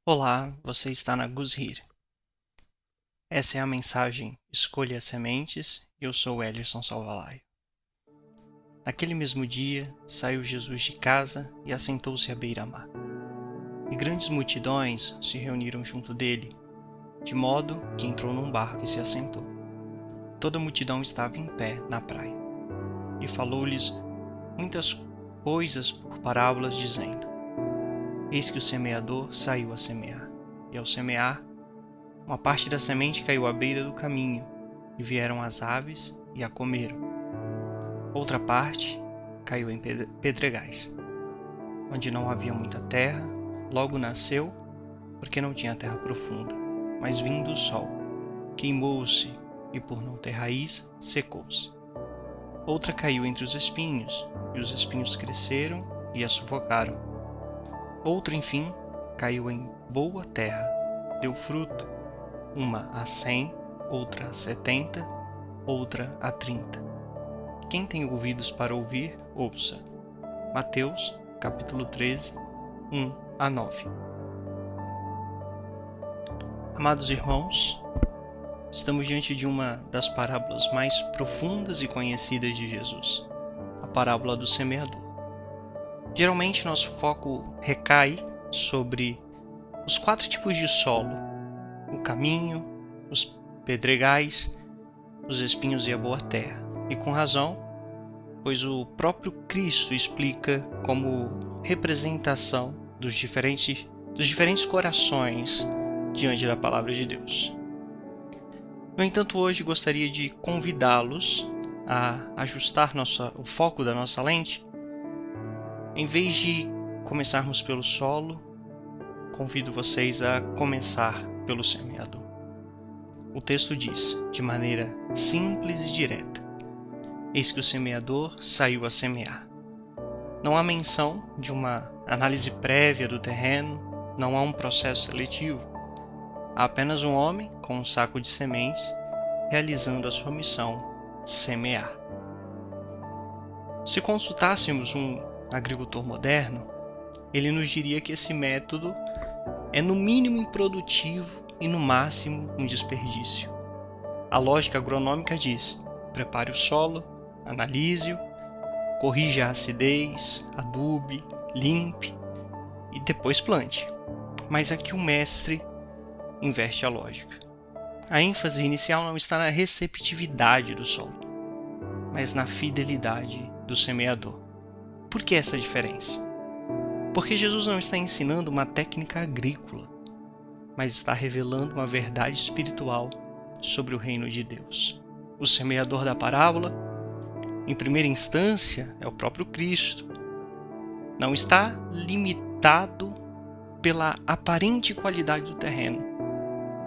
Olá, você está na GusHear. Essa é a mensagem Escolha as Sementes e eu sou Ellerson Salvalaio. Naquele mesmo dia, saiu Jesus de casa e assentou-se à beira-mar. E grandes multidões se reuniram junto dele, de modo que entrou num barco e se assentou. Toda a multidão estava em pé na praia. E falou-lhes muitas coisas por parábolas, dizendo: Eis que o semeador saiu a semear, e ao semear, uma parte da semente caiu à beira do caminho, e vieram as aves e a comeram. Outra parte caiu em pedregais, onde não havia muita terra, logo nasceu, porque não tinha terra profunda. Mas vindo o sol, queimou-se, e por não ter raiz, secou-se. Outra caiu entre os espinhos, e os espinhos cresceram e a sufocaram. Outra, enfim, caiu em boa terra, deu fruto, uma a 100, outra a 70, outra a 30. Quem tem ouvidos para ouvir, ouça. Mateus, capítulo 13, 1 a 9. Amados irmãos, estamos diante de uma das parábolas mais profundas e conhecidas de Jesus, a parábola do semeador. Geralmente nosso foco recai sobre os 4 tipos de solo: o caminho, os pedregais, os espinhos e a boa terra. E com razão, pois o próprio Cristo explica como representação dos diferentes corações diante da palavra de Deus. No entanto, hoje gostaria de convidá-los a ajustar o foco da nossa lente. Em vez de começarmos pelo solo, convido vocês a começar pelo semeador. O texto diz, de maneira simples e direta: Eis que o semeador saiu a semear. Não há menção de uma análise prévia do terreno, não há um processo seletivo. Há apenas um homem com um saco de sementes realizando a sua missão: semear. Se consultássemos um agricultor moderno, ele nos diria que esse método é no mínimo improdutivo e no máximo um desperdício. A lógica agronômica diz: prepare o solo, analise-o, corrija a acidez, adube, limpe e depois plante. Mas aqui o mestre inverte a lógica. A ênfase inicial não está na receptividade do solo, mas na fidelidade do semeador. Por que essa diferença? Porque Jesus não está ensinando uma técnica agrícola, mas está revelando uma verdade espiritual sobre o reino de Deus. O semeador da parábola, em primeira instância, é o próprio Cristo. Não está limitado pela aparente qualidade do terreno.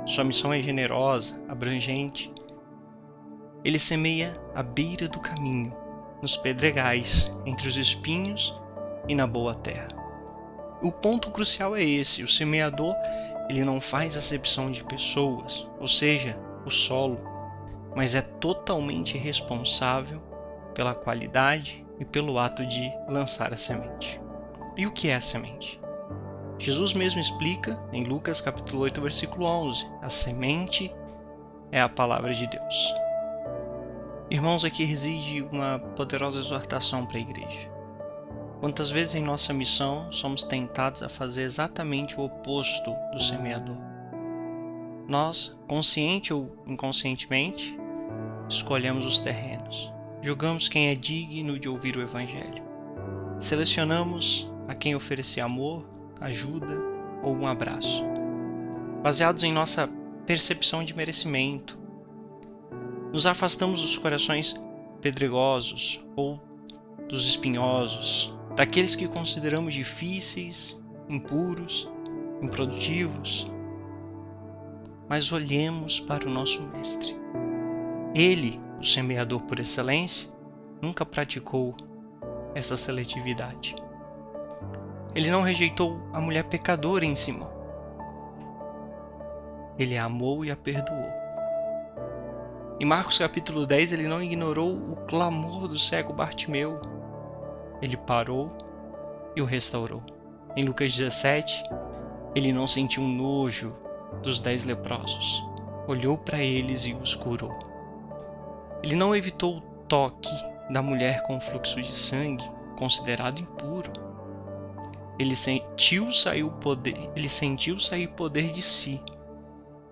Sua missão é generosa, abrangente. Ele semeia à beira do caminho, nos pedregais, entre os espinhos e na boa terra. O ponto crucial é esse: o semeador ele não faz acepção de pessoas, ou seja, o solo, mas é totalmente responsável pela qualidade e pelo ato de lançar a semente. E o que é a semente? Jesus mesmo explica em Lucas capítulo 8, versículo 11: a semente é a palavra de Deus. Irmãos, aqui reside uma poderosa exortação para a igreja. Quantas vezes em nossa missão somos tentados a fazer exatamente o oposto do semeador? Nós, consciente ou inconscientemente, escolhemos os terrenos. Julgamos quem é digno de ouvir o Evangelho. Selecionamos a quem oferecer amor, ajuda ou um abraço, baseados em nossa percepção de merecimento. Nos afastamos dos corações pedregosos ou dos espinhosos, daqueles que consideramos difíceis, impuros, improdutivos. Mas olhemos para o nosso Mestre. Ele, o semeador por excelência, nunca praticou essa seletividade. Ele não rejeitou a mulher pecadora em Simão. Ele a amou e a perdoou. Em Marcos capítulo 10, ele não ignorou o clamor do cego Bartimeu. Ele parou e o restaurou. Em Lucas 17, Ele não sentiu nojo dos 10 leprosos. Olhou para eles e os curou. Ele não evitou o toque da mulher com fluxo de sangue, considerado impuro. Ele sentiu sair poder de si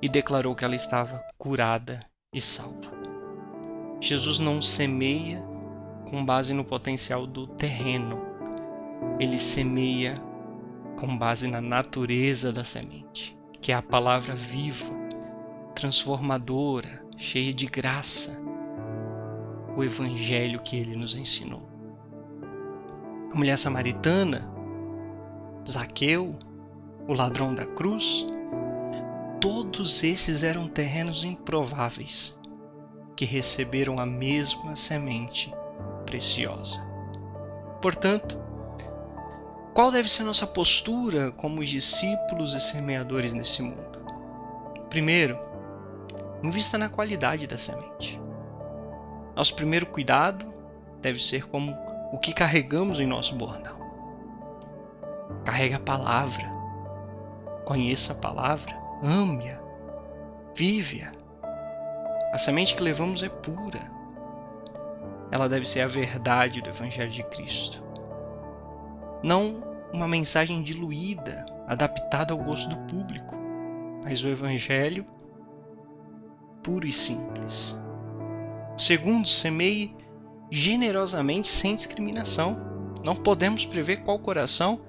e declarou que ela estava curada e salva. Jesus não semeia com base no potencial do terreno. Ele semeia com base na natureza da semente, que é a palavra viva, transformadora, cheia de graça, o evangelho que ele nos ensinou. A mulher samaritana, Zaqueu, o ladrão da cruz, todos esses eram terrenos improváveis que receberam a mesma semente preciosa. Portanto, qual deve ser nossa postura como discípulos e semeadores nesse mundo? Primeiro, invista na qualidade da semente. Nosso primeiro cuidado deve ser como o que carregamos em nosso bordão. Carregue a palavra, conheça a palavra, ame-a, vive-a. A semente que levamos é pura. Ela deve ser a verdade do Evangelho de Cristo. Não uma mensagem diluída, adaptada ao gosto do público, mas o Evangelho puro e simples. Segundo, semeie generosamente sem discriminação. Não podemos prever qual coração,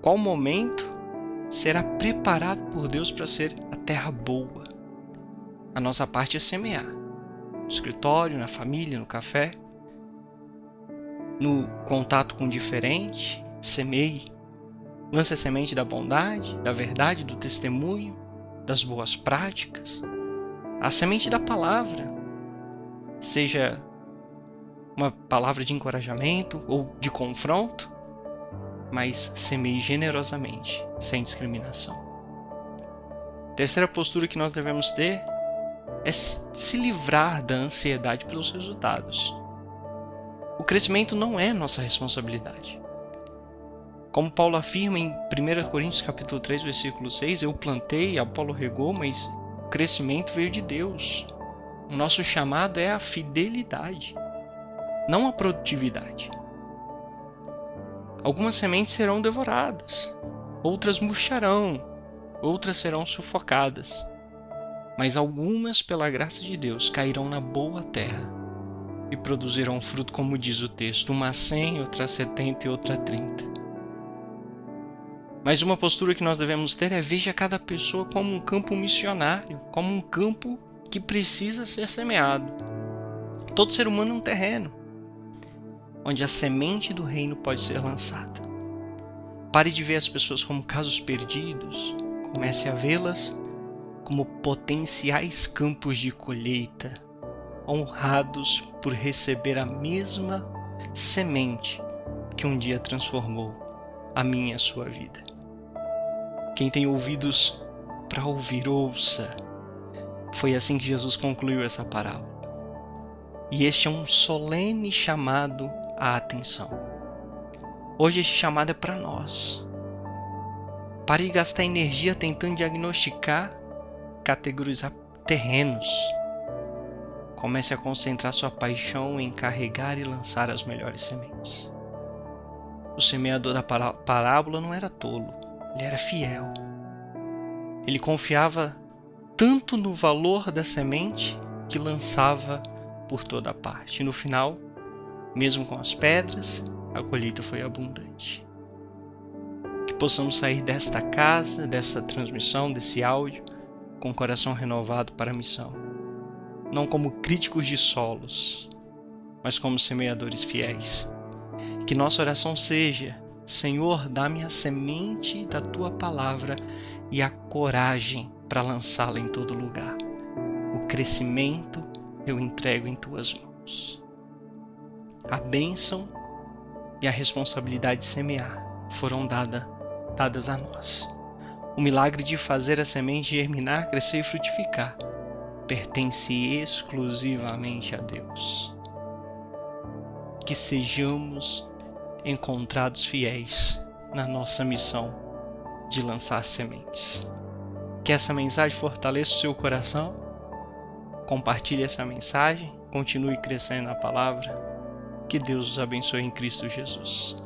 qual momento será preparado por Deus para ser a terra boa. A nossa parte é semear. No escritório, na família, no café, no contato com o diferente, semeie. Lance a semente da bondade, da verdade, do testemunho, das boas práticas. A semente da palavra, seja uma palavra de encorajamento ou de confronto, mas semeie generosamente, sem discriminação. Terceira postura que nós devemos ter é se livrar da ansiedade pelos resultados. O crescimento não é nossa responsabilidade. Como Paulo afirma em 1 Coríntios capítulo 3, versículo 6, eu plantei, Apolo regou, mas o crescimento veio de Deus. O nosso chamado é a fidelidade, não a produtividade. Algumas sementes serão devoradas, outras murcharão, outras serão sufocadas, mas algumas, pela graça de Deus, cairão na boa terra e produzirão fruto, como diz o texto, uma 100, outra 70 e outra 30. Mas uma postura que nós devemos ter é veja cada pessoa como um campo missionário, como um campo que precisa ser semeado. Todo ser humano é um terreno onde a semente do reino pode ser lançada. Pare de ver as pessoas como casos perdidos, comece a vê-las como potenciais campos de colheita, honrados por receber a mesma semente que um dia transformou a minha e a sua vida. Quem tem ouvidos para ouvir, ouça. Foi assim que Jesus concluiu essa parábola. E este é um solene chamado à atenção. Hoje este chamado é para nós. Pare de gastar energia tentando diagnosticar, categorizar terrenos. Comece a concentrar sua paixão em carregar e lançar as melhores sementes. O semeador da parábola não era tolo, ele era fiel. Ele confiava tanto no valor da semente que lançava por toda parte. E no final, mesmo com as pedras, a colheita foi abundante. Que possamos sair desta casa, dessa transmissão, desse áudio, com o coração renovado para a missão. Não como críticos de solos, mas como semeadores fiéis. Que nossa oração seja: Senhor, dá-me a semente da Tua palavra e a coragem para lançá-la em todo lugar. O crescimento eu entrego em Tuas mãos. A bênção e a responsabilidade de semear foram dadas a nós. O milagre de fazer a semente germinar, crescer e frutificar pertence exclusivamente a Deus. Que sejamos encontrados fiéis na nossa missão de lançar sementes. Que essa mensagem fortaleça o seu coração. Compartilhe essa mensagem. Continue crescendo na palavra. Que Deus os abençoe em Cristo Jesus.